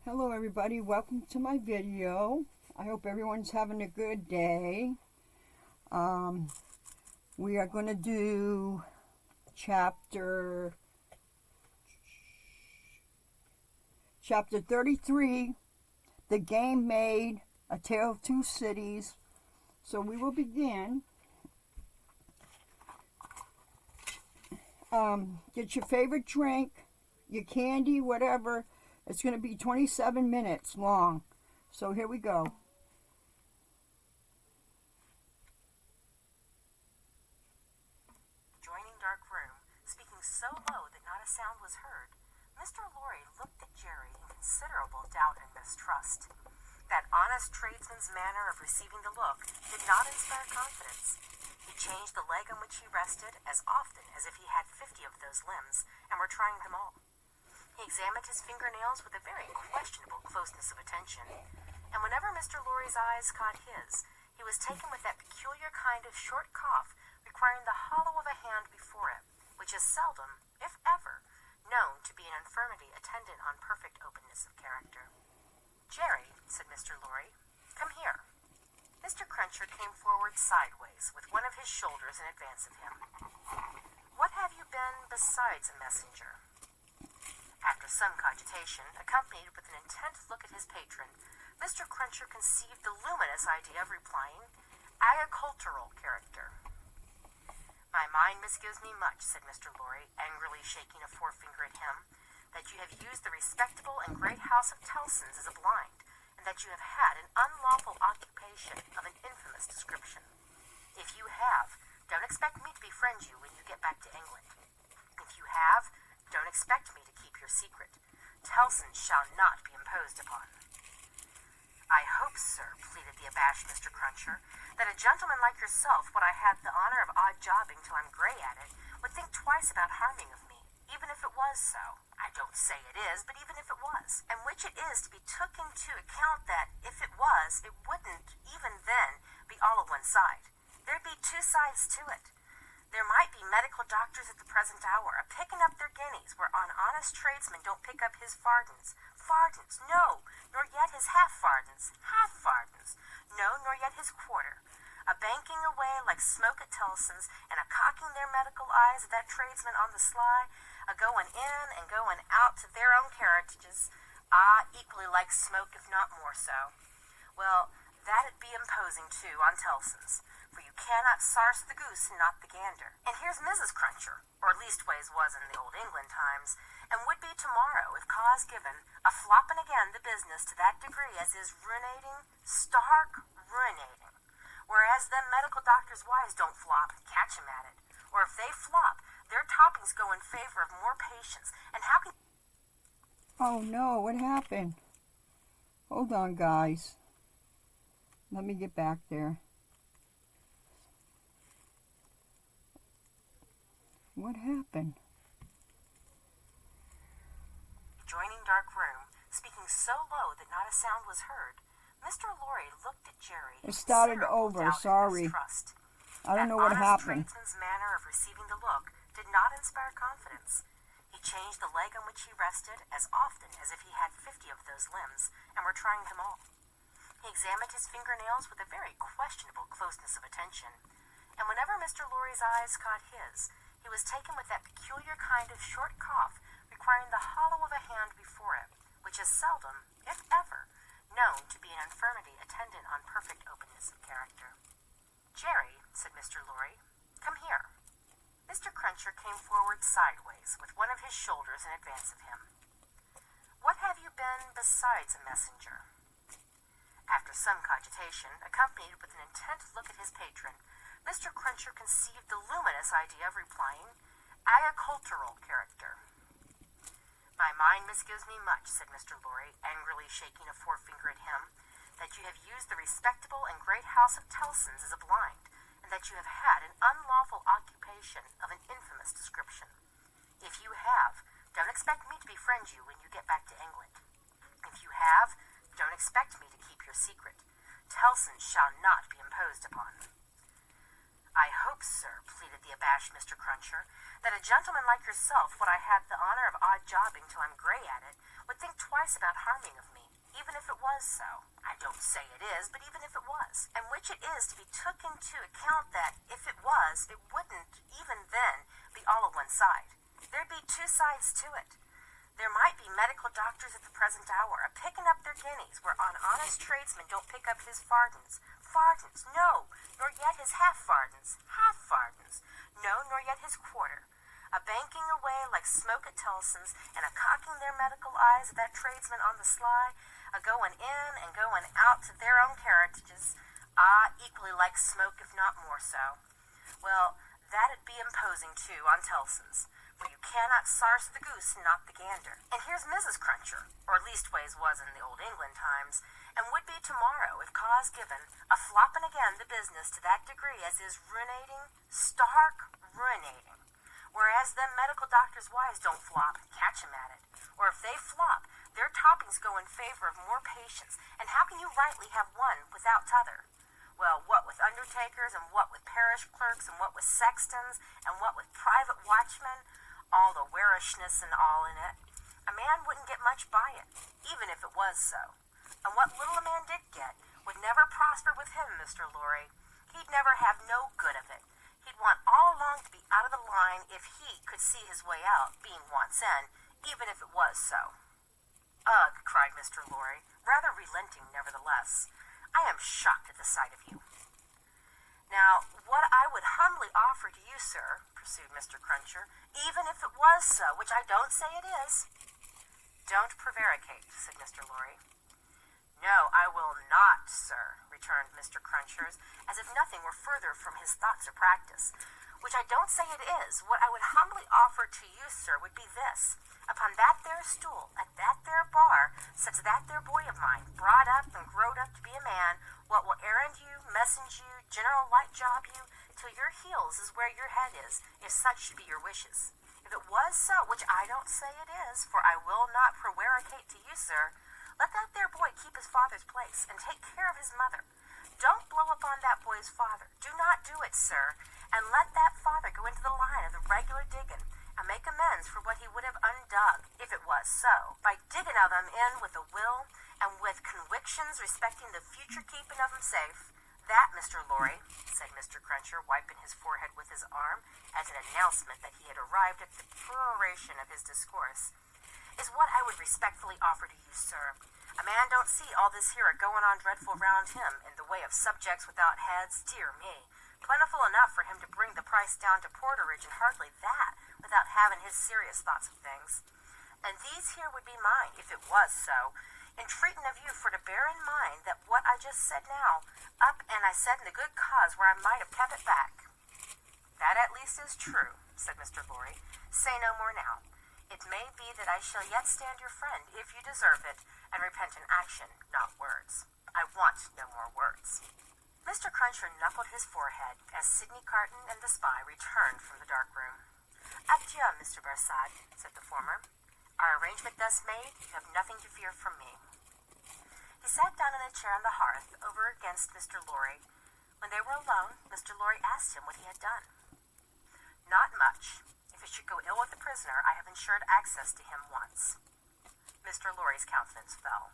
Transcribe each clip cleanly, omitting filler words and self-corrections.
Hello everybody, welcome to my video. I hope everyone's having a good day. We are going to do chapter 33, The Game Made, A Tale of Two Cities. So we will begin. Get your favorite drink, your candy, whatever. It's going to be 27 minutes long. So here we go. Joining dark room, speaking so low that not a sound was heard, Mr. Lorry looked at Jerry in considerable doubt and mistrust. That honest tradesman's manner of receiving the look did not inspire confidence. He changed the leg on which he rested as often as if he had 50 of those limbs and were trying them all. He examined his fingernails with a very questionable closeness of attention, and whenever Mr. Lorry's eyes caught his, he was taken with that peculiar kind of short cough requiring the hollow of a hand before it, which is seldom, if ever, known to be an infirmity attendant on perfect openness of character. "Jerry," said Mr. Lorry, "come here." Mr. Cruncher came forward sideways, with one of his shoulders in advance of him. "What have you been besides a messenger?" After some cogitation, accompanied with an intent look at his patron, Mr. Cruncher conceived the luminous idea of replying, "Agricultural character." "My mind misgives me much," said Mr. Lorry, angrily shaking a forefinger at him, "that you have used the respectable and great house of Tellson's as a blind, and that you have had an unlawful occupation of an infamous description. If you have, don't expect me to befriend you when you get back to England. If you have, don't expect me to keep your secret. Tellson shall not be imposed upon." "I hope, sir," pleaded the abashed Mr. Cruncher, "that a gentleman like yourself, when I had the honor of odd jobbing till I'm grey at it, would think twice about harming of me, even if it was so. I don't say it is, but even if it was. And which it is to be took into account that, if it was, it wouldn't, even then, be all of one side. There'd be two sides to it. There might be medical doctors at the present hour a-picking up their guineas where an honest tradesman don't pick up his fardens. Fardens, no, nor yet his half-fardens. Half-fardens, no, nor yet his quarter. A-banking away like smoke at Tellson's, and a-cocking their medical eyes at that tradesman on the sly, a-going in and going out to their own carriages, equally like smoke, if not more so. Well, that'd be imposing, too, on Tellson's, for you cannot sarse the goose and not the gander. And here's Mrs. Cruncher, or leastways was in the old England times, and would be tomorrow, if cause given, a-flopping again the business to that degree as is ruinating, stark ruinating. Whereas them medical doctors' wives don't flop, catch 'em at it. Or if they flop, their toppings go in favor of more patients, and how can..." Oh no, what happened? Hold on, guys. Let me get back there. What happened? Joining dark room, speaking so low that not a sound was heard, Mr. Lorry looked at Jerry. It started over, sorry. I don't know what happened. That honest tradesman's manner of receiving the look did not inspire confidence. He changed the leg on which he rested as often as if he had 50 of those limbs and were trying them all. He examined his fingernails with a very questionable closeness of attention, and whenever Mr. Lorry's eyes caught his, he was taken with that peculiar kind of short cough requiring the hollow of a hand before it, which is seldom, if ever, known to be an infirmity attendant on perfect openness of character. "Jerry," said Mr. Lorry, "come here." Mr. Cruncher came forward sideways, with one of his shoulders in advance of him. "What have you been besides a messenger?" After some cogitation, accompanied with an intent look at his patron, Mr. Cruncher conceived the luminous idea of replying, "Agricultural character." "My mind misgives me much," said Mr. Lorry, angrily shaking a forefinger at him, "that you have used the respectable and great house of Tellson's as a blind, and that you have had an unlawful occupation of an infamous description. If you have, don't expect me to befriend you when you get back to England. If you have, don't expect me to keep your secret. Tellson shall not be imposed upon." "I hope, sir," pleaded the abashed Mr. Cruncher, "that a gentleman like yourself, when I had the honor of odd jobbing till I'm grey at it, would think twice about harming of me, even if it was so. I don't say it is, but even if it was. And which it is to be took into account that, if it was, it wouldn't, even then, be all of one side. There'd be two sides to it. There might be medical doctors at the present hour a-picking up their guineas, where an honest tradesman don't pick up his fardens. Fardens, no, nor yet his half-fardens. Half-fardens, no, nor yet his quarter. A-banking away like smoke at Tellson's, and a-cocking their medical eyes at that tradesman on the sly, a-going in and going out to their own carriages, equally like smoke, if not more so. Well, that'd be imposing, too, on Tellson's. For you cannot sarse the goose and not the gander. And here's Mrs. Cruncher, or leastways was in the old England times, and would be tomorrow, if cause given, a-flopping again the business to that degree as is ruinating, stark ruinating. Whereas them medical doctors' wives don't flop, catch 'em at it. Or if they flop, their toppings go in favor of more patients, and how can you rightly have one without t'other? Well, what with undertakers, and what with parish clerks, and what with sextons, and what with private watchmen, all the warishness and all in it, a man wouldn't get much by it, even if it was so. And what little a man did get would never prosper with him, Mr. Lorry. He'd never have no good of it. He'd want all along to be out of the line if he could see his way out, being once in, even if it was so. Ugh, cried Mr. Lorry, rather relenting nevertheless. I am shocked at the sight of you. Now, what I would humbly offer to you, sir, pursued Mr. Cruncher, even if it was so, which I don't say it is. Don't prevaricate, said Mr. Lorry. No, I will not, sir, returned Mr. Cruncher, as if nothing were further from his thoughts or practice. Which I don't say it is. What I would humbly offer to you, sir, would be this. Upon that there stool, at that there bar, sits that there boy of mine, brought up and growed up to be a man, what will errand you, message you, general light job you, till your heels is where your head is, if such be your wishes. If it was so, which I don't say it is, for I will not prevaricate to you, sir, let that there boy keep his father's place, and take care of his mother. Don't blow upon that boy's father. Do not do it, sir, and let that father go into the line of the regular diggin', and make amends for what he would have undug, if it was so, by digging of them in with a will, and with conwictions respecting the future keeping of them safe. That, Mr. Lorry, said Mr. Cruncher, wiping his forehead with his arm, as an announcement that he had arrived at the peroration of his discourse, is what I would respectfully offer to you, sir. A man don't see all this here a-going on dreadful round him, in the way of subjects without heads, dear me. Plentiful enough for him to bring the price down to porterage, and hardly that, without having his serious thoughts of things. And these here would be mine, if it was so, entreating of you for to bear in mind that what I just said now, up and I said in the good cause where I might have kept it back. That at least is true, said Mr. Lorry. Say no more now. It may be that I shall yet stand your friend, if you deserve it, and repent in action, not words. I want no more words. Mr. Cruncher knuckled his forehead as Sidney Carton and the spy returned from the dark room. Adieu, Mr. Barsad, said the former. Our arrangement thus made, you have nothing to fear from me. He sat down in a chair on the hearth, over against Mr. Lorry. When they were alone, Mr. Lorry asked him what he had done. Not much. If it should go ill with the prisoner, I have ensured access to him once. Mr. Lorry's countenance fell.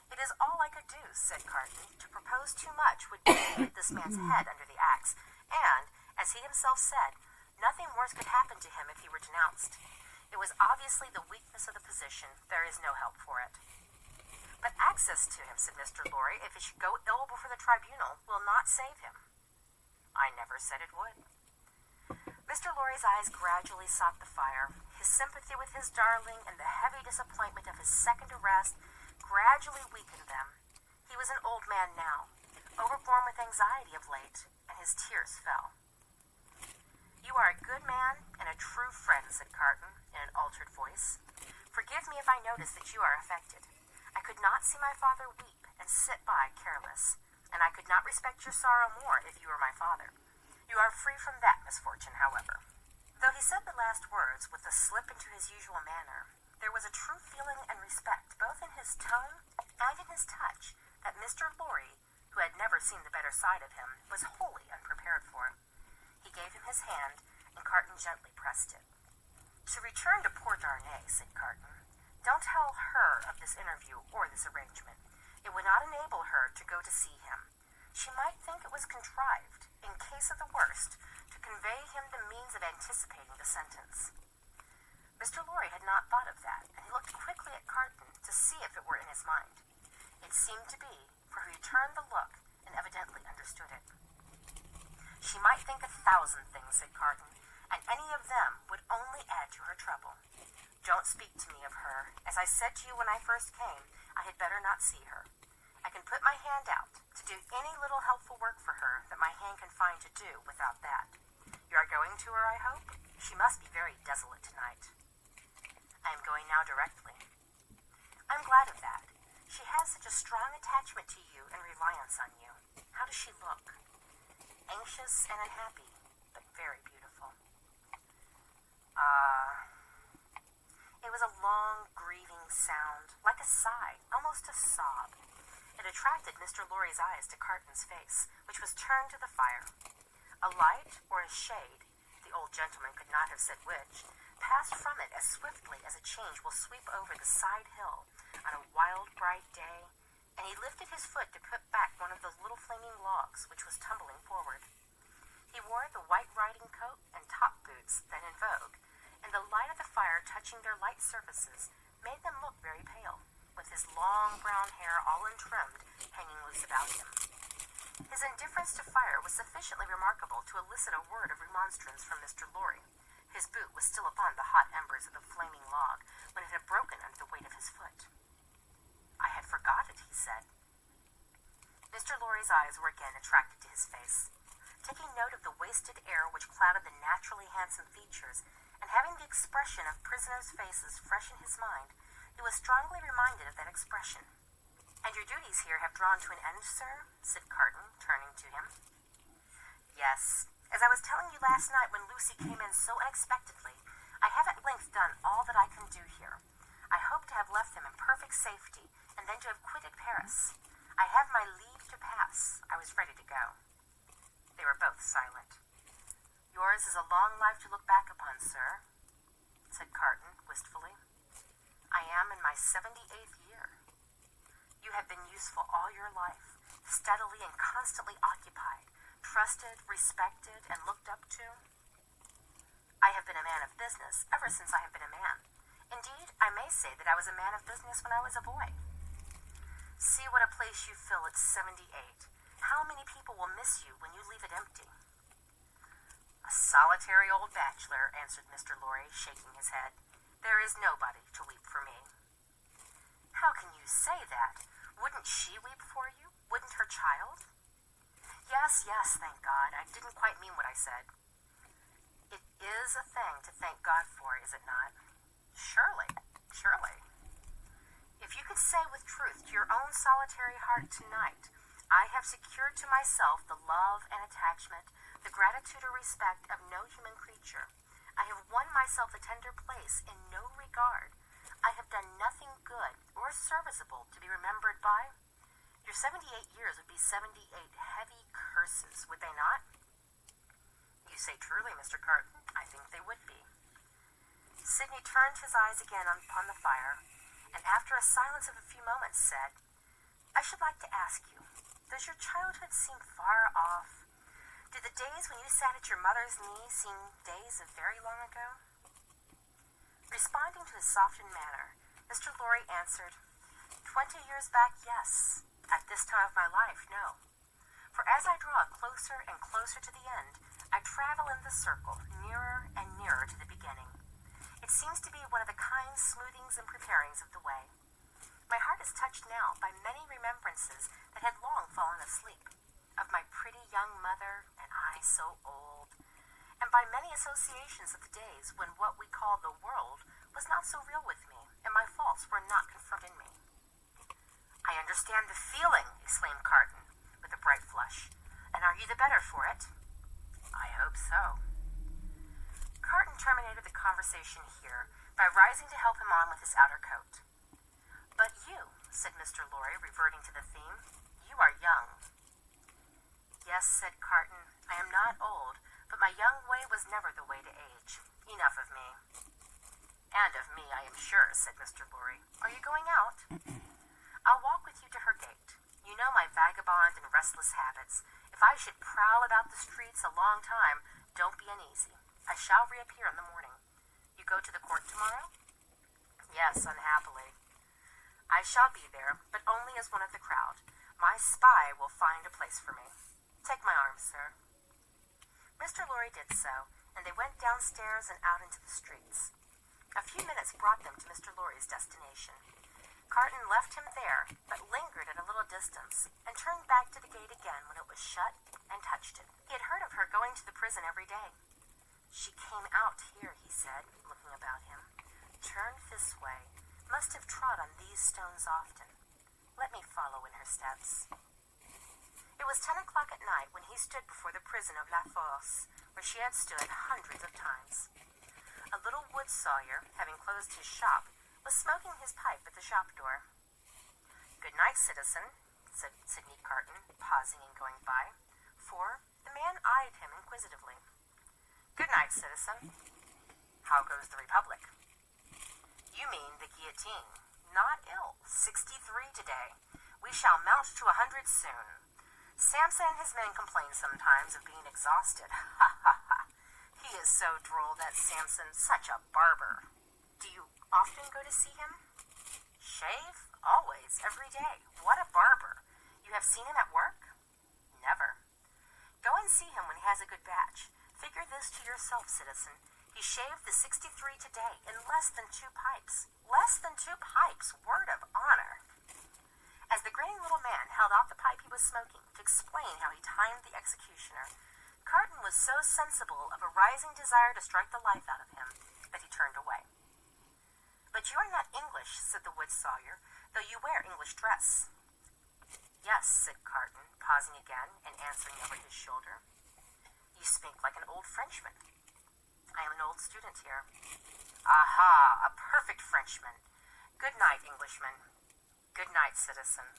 It is all I could do, said Carton. To propose too much would be to hit this man's head under the axe, and, as he himself said, nothing worse could happen to him if he were denounced. It was obviously the weakness of the position. There is no help for it. But access to him, said Mr. Lorry, if it should go ill before the tribunal, will not save him. I never said it would. Mr. Lorry's eyes gradually sought the fire. His sympathy with his darling and the heavy disappointment of his second arrest gradually weakened them. He was an old man now, overborne with anxiety of late, and his tears fell. You are a good man and a true friend, said Carton, in an altered voice. Forgive me if I notice that you are affected. I could not see my father weep and sit by careless, and I could not respect your sorrow more if you were my father. You are free from that misfortune, however. Though he said the last words with a slip into his usual manner, there was a true feeling and respect, both in his tone and in his touch, that Mr. Lorry, who had never seen the better side of him, was wholly unprepared for. He gave him his hand, and Carton gently pressed it. To return to poor Darnay, said Carton, Don't tell her of this interview or this arrangement. It would not enable her to go to see him. She might think it was contrived, in case of the worst, to convey him the means of anticipating the sentence. Mr. Lorry had not thought of that, and he looked quickly at Carton to see if it were in his mind. It seemed to be, for he returned the look and evidently understood it. She might think 1,000 things, said Carton, and any of them would only add to her trouble. Don't speak to me of her. As I said to you when I first came, I had better not see her. I can put my hand out to do any little helpful work for her that my hand can find to do without that. You are going to her, I hope? She must be very desolate tonight. I am going now directly. I'm glad of that. She has such a strong attachment to you and reliance on you. How does she look? Anxious and unhappy, but very beautiful. It was a long, grieving sound, like a sigh, almost a sob. It attracted Mr. Lorry's eyes to Carton's face, which was turned to the fire. A light or a shade, the old gentleman could not have said which, passed from it as swiftly as a change will sweep over the side hill on a wild, bright day, and he lifted his foot to put back one of those little flaming logs which was tumbling forward. He wore the white riding coat and top boots then in vogue, and the light of the fire touching their light surfaces made them look very pale, with his long brown hair all untrimmed hanging loose about him. His indifference to fire was sufficiently remarkable to elicit a word of remonstrance from Mr. Lorry. His boot was still upon the hot embers of the flaming log when it had broken under the weight of his foot. I had forgot it, he said. Mr. Lorry's eyes were again attracted to his face. Taking note of the wasted air which clouded the naturally handsome features, and having the expression of prisoners' faces fresh in his mind, he was strongly reminded of that expression. "And your duties here have drawn to an end, sir?" said Carton, turning to him. "Yes. As I was telling you last night when Lucy came in so unexpectedly, I have at length done all that I can do here. I hope to have left them in perfect safety, and then to have quitted Paris. I have my leave to pass. I was ready to go." They were both silent. "Yours is a long life to look back upon, sir," said Carton, wistfully. "I am in my 78th year. You have been useful all your life, steadily and constantly occupied, trusted, respected, and looked up to. I have been a man of business ever since I have been a man. Indeed, I may say that I was a man of business when I was a boy. See what a place you fill at 78. How many people will miss you when you leave it empty?" "A solitary old bachelor," answered Mr. Lorry, shaking his head. "There is nobody to weep for me." "How can you say that? Wouldn't she weep for you? Wouldn't her child?" Yes, thank God. I didn't quite mean what I said." "It is a thing to thank God for, is it not?" Surely. "If you could say with truth to your own solitary heart tonight, I have secured to myself the love and attachment, the gratitude or respect of no human creature. I have won myself a tender place in no regard. I have done nothing good or serviceable to be remembered by. Your 78 years would be 78 heavy curses, would they not?" "You say truly, Mr. Carton. I think they would be." Sidney turned his eyes again upon the fire, and after a silence of a few moments said, "I should like to ask you, does your childhood seem far off? Do the days when you sat at your mother's knee seem days of very long ago?" Responding to his softened manner, Mr. Lorry answered, 20 years back, yes. At this time of my life, no. For as I draw closer and closer to the end, I travel in the circle, nearer and nearer to the beginning. It seems to be one of the kind smoothings and preparings of the way. My heart is touched now by many remembrances that had long fallen asleep, of my pretty young mother, and I so old, and by many associations of the days when what we called the world was not so real with me, and my faults were not confronted me. "I understand the feeling," exclaimed Carton, with a bright flush. "And are you the better for it?" "I hope so." Carton terminated the conversation here by rising to help him on with his outer coat. "But you," said Mr. Lorry, reverting to the theme, "you are young." "Yes," said Carton, "I am not old, but my young way was never the way to age. Enough of me." And of me, I am sure, said Mr. Lorry. Are you going out? I'll walk with you to her gate. You know my vagabond and restless habits. If I should prowl about the streets a long time, don't be uneasy. I shall reappear in the morning. You go to the court tomorrow? Yes, unhappily. I shall be there, but only as one of the crowd. My spy will find a place for me. Take my arm, sir. Mr. Lorry did so, and they went downstairs and out into the streets. A few minutes brought them to Mr. Lorry's destination. Carton left him there, but lingered at a little distance, and turned back to the gate again when it was shut, and touched it. He had heard of her going to the prison every day. She came out here, he said, looking about him. Turned this way. Must have trod on these stones often. Let me follow in her steps. It was 10 o'clock at night when he stood before the prison of La Force, where she had stood hundreds of times. A little wood sawyer, having closed his shop, was smoking his pipe at the shop door. Good night, citizen, said Sidney Carton, pausing and going by, for the man eyed him inquisitively. Good night, citizen. How goes the Republic? You mean the guillotine. Not ill. 63 today. We shall mount to 100 soon. Samson and his men complain sometimes of being exhausted. Ha ha ha. He is so droll, that Samson, such a barber. Do you often go to see him? Shave? Always, every day. What a barber. You have seen him at work? Never. Go and see him when he has a good batch. Figure this to yourself, citizen. He shaved the 63 today in less than 2 pipes. Less than 2 pipes, word of honor. As the grinning little man held out the pipe he was smoking to explain how he timed the executioner, Carton was so sensible of a rising desire to strike the life out of him that he turned away. But you are not English, said the wood sawyer, though you wear English dress. Yes, said Carton, pausing again and answering over his shoulder. You speak like an old Frenchman. I am an old student here. Aha, a perfect Frenchman. Good night, Englishman. Good night, citizen.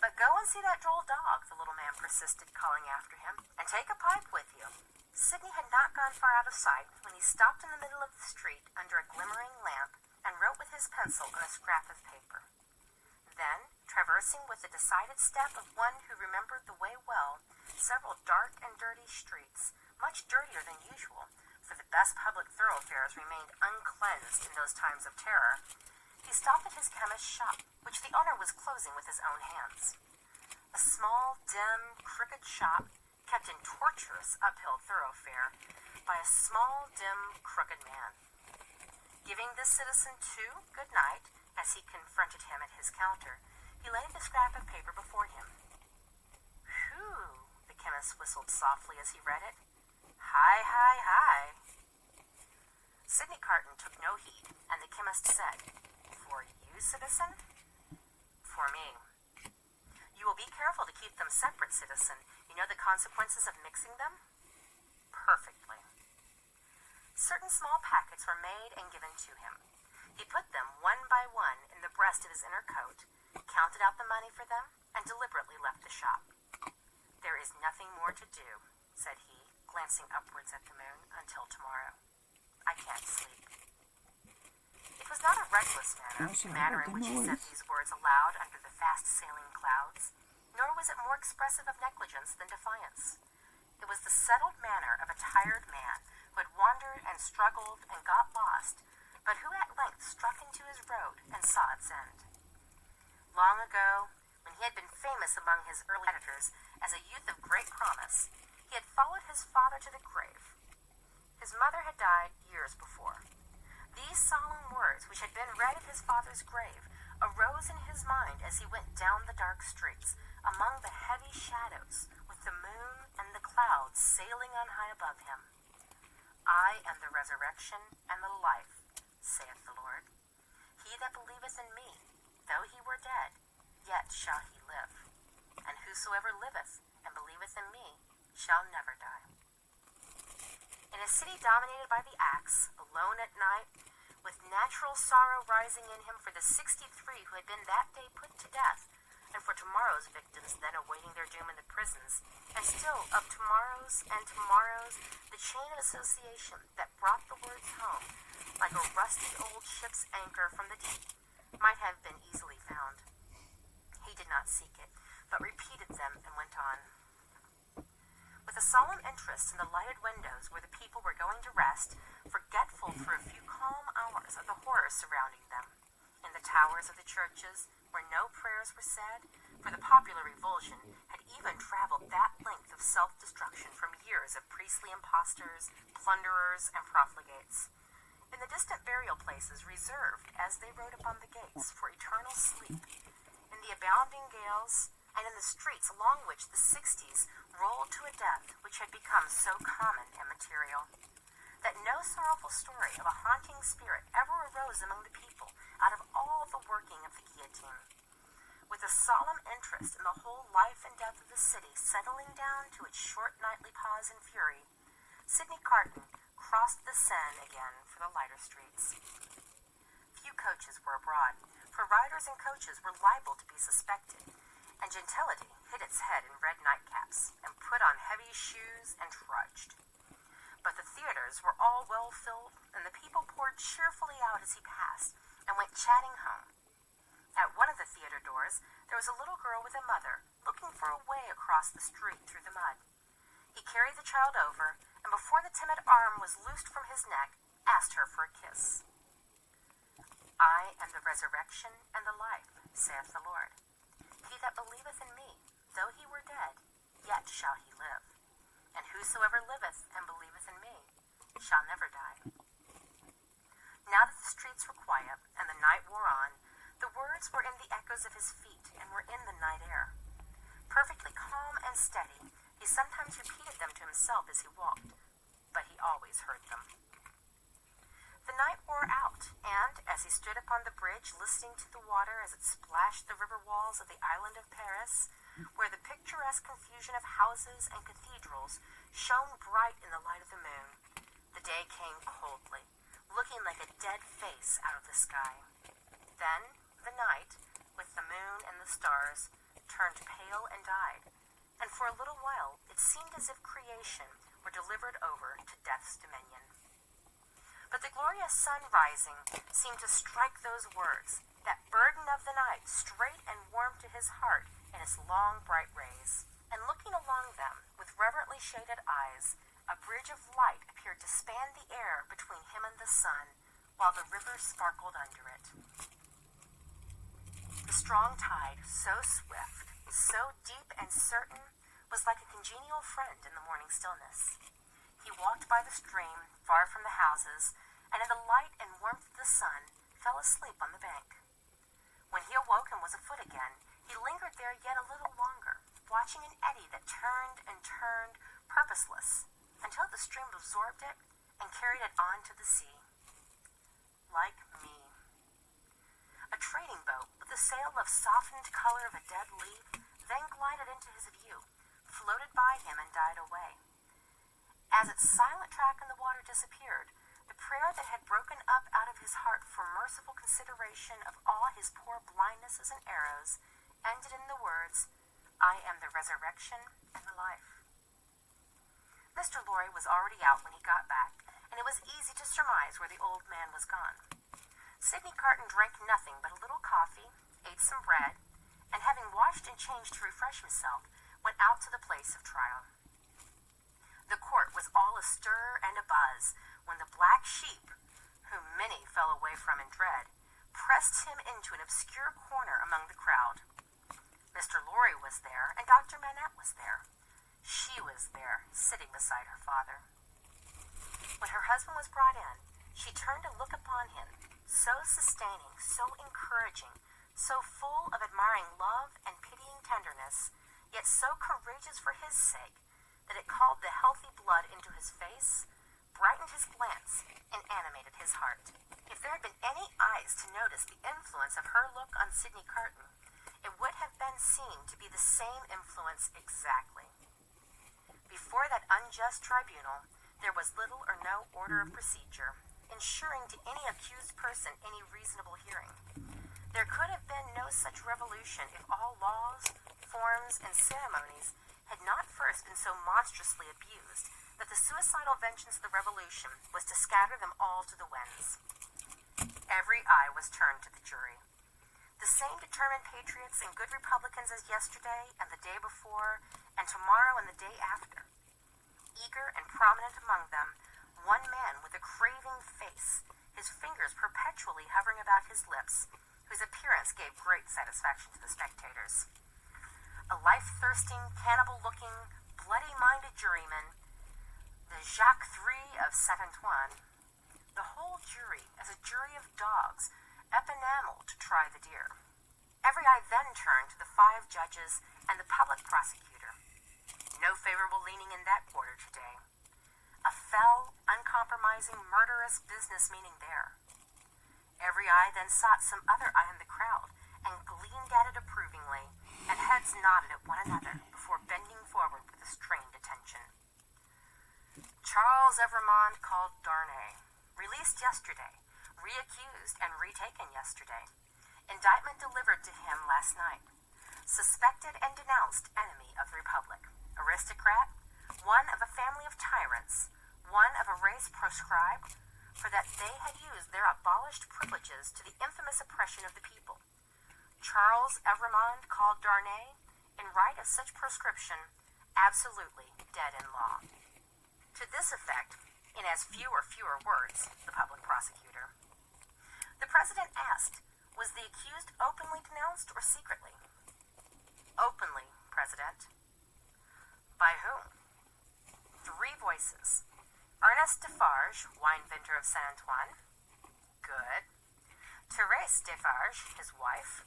But go and see that droll dog, the little man persisted, calling after him, and take a pipe with you. Sidney had not gone far out of sight when he stopped in the middle of the street under a glimmering lamp and wrote with his pencil on a scrap of paper. Then, traversing with the decided step of one who remembered the way well, several dark and dirty streets, much dirtier than usual, for the best public thoroughfares remained uncleansed in those times of terror, he stopped at his chemist's shop, which the owner was closing with his own hands. A small, dim, crooked shop kept in tortuous uphill thoroughfare by a small, dim, crooked man. Giving this citizen, too, good night, as he confronted him at his counter, he laid the scrap of paper before him. Whew, the chemist whistled softly as he read it. Hi, hi, hi. Sidney Carton took no heed, and the chemist said, For you, citizen? For me. You will be careful to keep them separate, citizen. You know the consequences of mixing them? Perfectly. Certain small packets were made and given to him. He put them one by one in the breast of his inner coat, counted out the money for them, and deliberately left the shop. There is nothing more to do, said he, glancing upwards at the moon, until tomorrow. I can't sleep. It was not a reckless manner in which he said these words aloud under the fast-sailing clouds, nor was it more expressive of negligence than defiance. It was the settled manner of a tired man who had wandered and struggled and got lost, but who at length struck into his road and saw its end. Long ago, when he had been famous among his early editors as a youth of great promise, he had followed his father to the grave. His mother had died years before. These solemn words, which had been read at his father's grave, arose in his mind as he went down the dark streets, among the heavy shadows, with the moon and the clouds sailing on high above him. I am the resurrection and the life, saith the Lord. He that believeth in me, though he were dead, yet shall he live. And whosoever liveth and believeth in me shall never die. In a city dominated by the axe, alone at night, with natural sorrow rising in him for the 63 who had been that day put to death, and for tomorrow's victims then awaiting their doom in the prisons, and still of tomorrows and tomorrows, the chain of association that brought the words home, like a rusty old ship's anchor from the deep, might have been easily found. He did not seek it, but repeated them and went on. With a solemn interest in the lighted windows where the people were going to rest, forgetful for a few calm hours of the horrors surrounding them, in the towers of the churches where no prayers were said, for the popular revulsion had even traveled that length of self-destruction from years of priestly impostors, plunderers, and profligates. In the distant burial places reserved, as they rode upon the gates, for eternal sleep, in the abounding gales, and in the streets along which the 60s rolled to a death which had become so common and material, that no sorrowful story of a haunting spirit ever arose among the people out of all the working of the guillotine. With a solemn interest in the whole life and death of the city settling down to its short nightly pause in fury, Sidney Carton crossed the Seine again for the lighter streets. Few coaches were abroad, for riders and coaches were liable to be suspected, and gentility hid its head in red nightcaps, and put on heavy shoes and trudged. But the theaters were all well filled, and the people poured cheerfully out as he passed, and went chatting home. At one of the theater doors there was a little girl with a mother, looking for a way across the street through the mud. He carried the child over, and before the timid arm was loosed from his neck, asked her for a kiss. I am the resurrection and the life, saith the Lord. He that believeth in me, though he were dead, yet shall he live. And whosoever liveth and believeth in me shall never die. Now that the streets were quiet and the night wore on, the words were in the echoes of his feet and were in the night air. Perfectly calm and steady, he sometimes repeated them to himself as he walked, but he always heard them. The night wore out, and, as he stood upon the bridge listening to the water as it splashed the river walls of the island of Paris, where the picturesque confusion of houses and cathedrals shone bright in the light of the moon, the day came coldly, looking like a dead face out of the sky. Then the night, with the moon and the stars, turned pale and died, and for a little while it seemed as if creation were delivered over to death's dominion. But the glorious sun rising seemed to strike those words, that burden of the night, straight and warm to his heart in its long bright rays, and looking along them with reverently shaded eyes, a bridge of light appeared to span the air between him and the sun, while the river sparkled under it. The strong tide, so swift, so deep and certain, was like a congenial friend in the morning stillness. He walked by the stream, far from the houses, and in the light and warmth of the sun fell asleep on the bank. When he awoke and was afoot again, he lingered there yet a little longer, watching an eddy that turned and turned, purposeless, until the stream absorbed it and carried it on to the sea. Like me. A trading boat with a sail of softened color of a dead leaf then glided into his view, floated by him and died away. As its silent track in the water disappeared, the prayer that had broken up out of his heart for merciful consideration of all his poor blindnesses and arrows ended in the words, I am the resurrection and the life. Mr. Lorry was already out when he got back, and it was easy to surmise where the old man was gone. Sidney Carton drank nothing but a little coffee, ate some bread, and having washed and changed to refresh himself, went out to the place of trial. The court was all astir and abuzz when the black sheep, whom many fell away from in dread, pressed him into an obscure corner among the crowd. Mr. Lorry was there, and Dr. Manette was there. She was there, sitting beside her father. When her husband was brought in, she turned to look upon him, so sustaining, so encouraging, so full of admiring love and pitying tenderness, yet so courageous for his sake, that it called the healthy blood into his face, brightened his glance, and animated his heart. If there had been any eyes to notice the influence of her look on Sidney Carton, it would have been seen to be the same influence exactly. Before that unjust tribunal, there was little or no order of procedure, ensuring to any accused person any reasonable hearing. There could have been no was such a revolution if all laws, forms, and ceremonies had not first been so monstrously abused that the suicidal vengeance of the revolution was to scatter them all to the winds. Every eye was turned to the jury. The same determined patriots and good Republicans as yesterday and the day before and tomorrow and the day after. Eager and prominent among them, one man with a craving face, his fingers perpetually hovering about his lips, whose appearance gave great satisfaction to the spectators. A life-thirsting, cannibal-looking, bloody-minded juryman, the Jacques III of Saint-Antoine. The whole jury, as a jury of dogs, enameled to try the deer. Every eye then turned to the 5 judges and the public prosecutor. No favorable leaning in that quarter today. A fell, uncompromising, murderous business meaning there. Every eye then sought some other eye in the crowd and gleamed at it approvingly, and heads nodded at one another before bending forward with a strained attention. Charles Evrémonde called Darnay, released yesterday, reaccused and retaken yesterday. Indictment delivered to him last night. Suspected and denounced enemy of the Republic. Aristocrat, one of a family of tyrants, one of a race proscribed, for that they had used their abolished privileges to the infamous oppression of the people. Charles Evrémonde called Darnay, in right of such proscription, absolutely dead in law. To this effect, in as fewer words, the public prosecutor. The president asked, was the accused openly denounced or secretly? Openly, President. By whom? 3 voices. Ernest Defarge, wine vendor of Saint-Antoine. Good. Thérèse Defarge, his wife.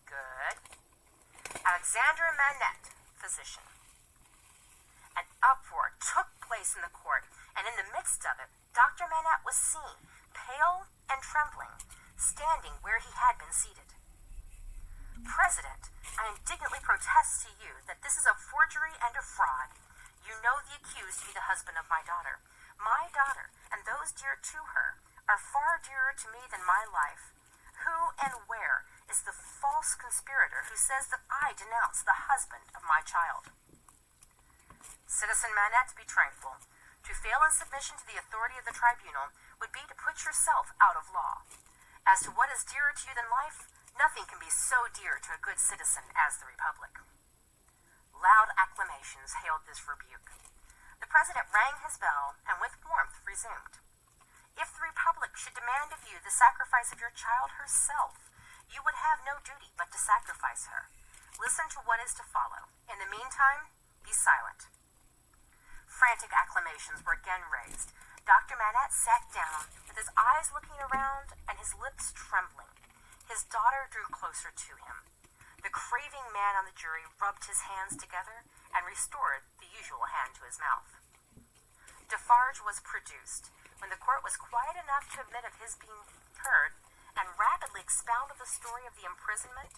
Good. Alexandre Manette, physician. An uproar took place in the court, and in the midst of it, Dr. Manette was seen, pale and trembling, standing where he had been seated. President, I indignantly protest to you that this is a forgery and a fraud. You know the accused to be the husband of my daughter. My daughter, and those dear to her, are far dearer to me than my life. Who and where is the false conspirator who says that I denounce the husband of my child? Citizen Manette, be tranquil. To fail in submission to the authority of the tribunal would be to put yourself out of law. As to what is dearer to you than life, nothing can be so dear to a good citizen as the Republic. Loud acclamations hailed this rebuke. The president rang his bell and with warmth resumed. If the Republic should demand of you the sacrifice of your child herself, you would have no duty but to sacrifice her. Listen to what is to follow. In the meantime, be silent. Frantic acclamations were again raised. Dr. Manette sat down, with his eyes looking around and his lips trembling. His daughter drew closer to him. The craving man on the jury rubbed his hands together and restored the usual hand to his mouth. Defarge was produced, when the court was quiet enough to admit of his being heard, and rapidly expounded the story of the imprisonment,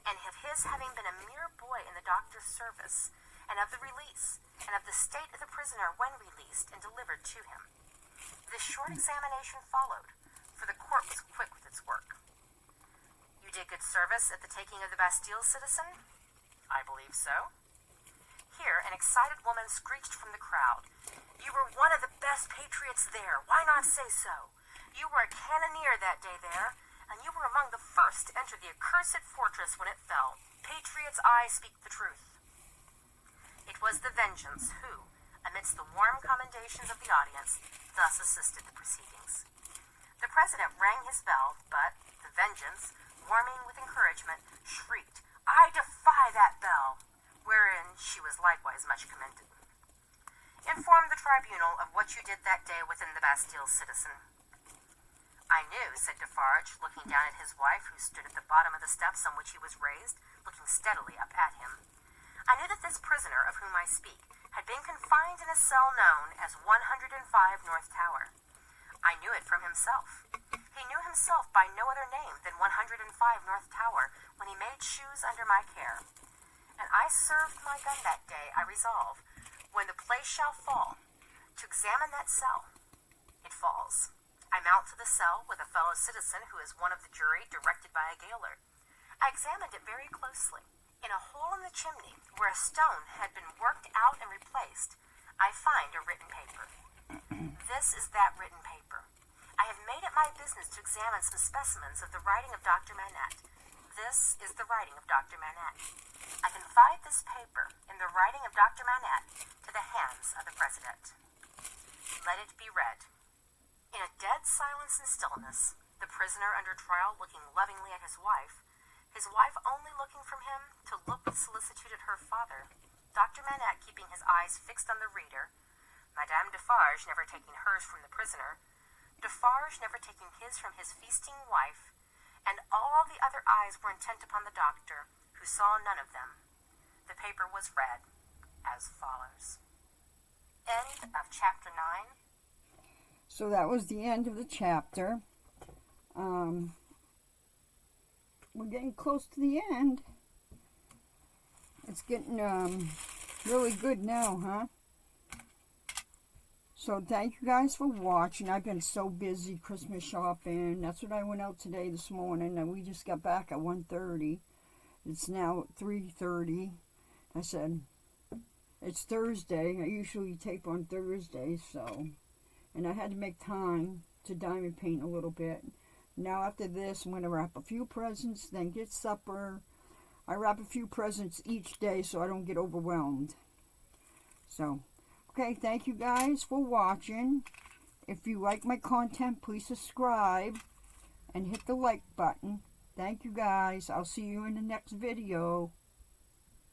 and of his having been a mere boy in the doctor's service, and of the release, and of the state of the prisoner when released and delivered to him. This short examination followed, for the court was quick with its work. You did good service at the taking of the Bastille, citizen? I believe so. Here, an excited woman screeched from the crowd. You were one of the best patriots there. Why not say so? You were a cannoneer that day there, and you were among the first to enter the accursed fortress when it fell. Patriots, I speak the truth. It was the Vengeance who, amidst the warm commendations of the audience, thus assisted the proceedings. The president rang his bell, but the Vengeance, warming with encouragement, shrieked, I defy that bell, wherein she was likewise much commended. Inform the tribunal of what you did that day within the Bastille, citizen. I knew, said Defarge, looking down at his wife, who stood at the bottom of the steps on which he was raised, looking steadily up at him. I knew that this prisoner of whom I speak had been confined in a cell known as 105 North Tower. I knew it from himself. He knew himself by no other name than 105 North Tower when he made shoes under my care. And I served my gun that day, I resolve, when the place shall fall, to examine that cell. It falls. I mount to the cell with a fellow citizen who is one of the jury directed by a gaoler. I examined it very closely. In a hole in the chimney, where a stone had been worked out and replaced, I find a written paper. This is that written paper. I have made it my business to examine some specimens of the writing of Dr. Manette. This is the writing of Dr. Manette. I confide this paper in the writing of Dr. Manette to the hands of the President. Let it be read. In a dead silence and stillness, the prisoner under trial looking lovingly at his wife only looking from him to look with solicitude at her father, Dr. Manette keeping his eyes fixed on the reader, Madame Defarge never taking hers from the prisoner, Defarge never taking his from his feasting wife, and all the other eyes were intent upon the doctor, who saw none of them. The paper was read as follows. End of chapter 9. So that was the end of the chapter. We're getting close to the end. It's getting really good now, huh? So thank you guys for watching. I've been so busy Christmas shopping. That's what I went out today this morning, and we just got back at 1:30. It's now 3:30. I said, it's Thursday. I usually tape on Thursdays, so. And I had to make time to diamond paint a little bit. Now after this, I'm going to wrap a few presents, then get supper. I wrap a few presents each day so I don't get overwhelmed. So, okay, thank you guys for watching. If you like my content, please subscribe and hit the like button. Thank you guys. I'll see you in the next video.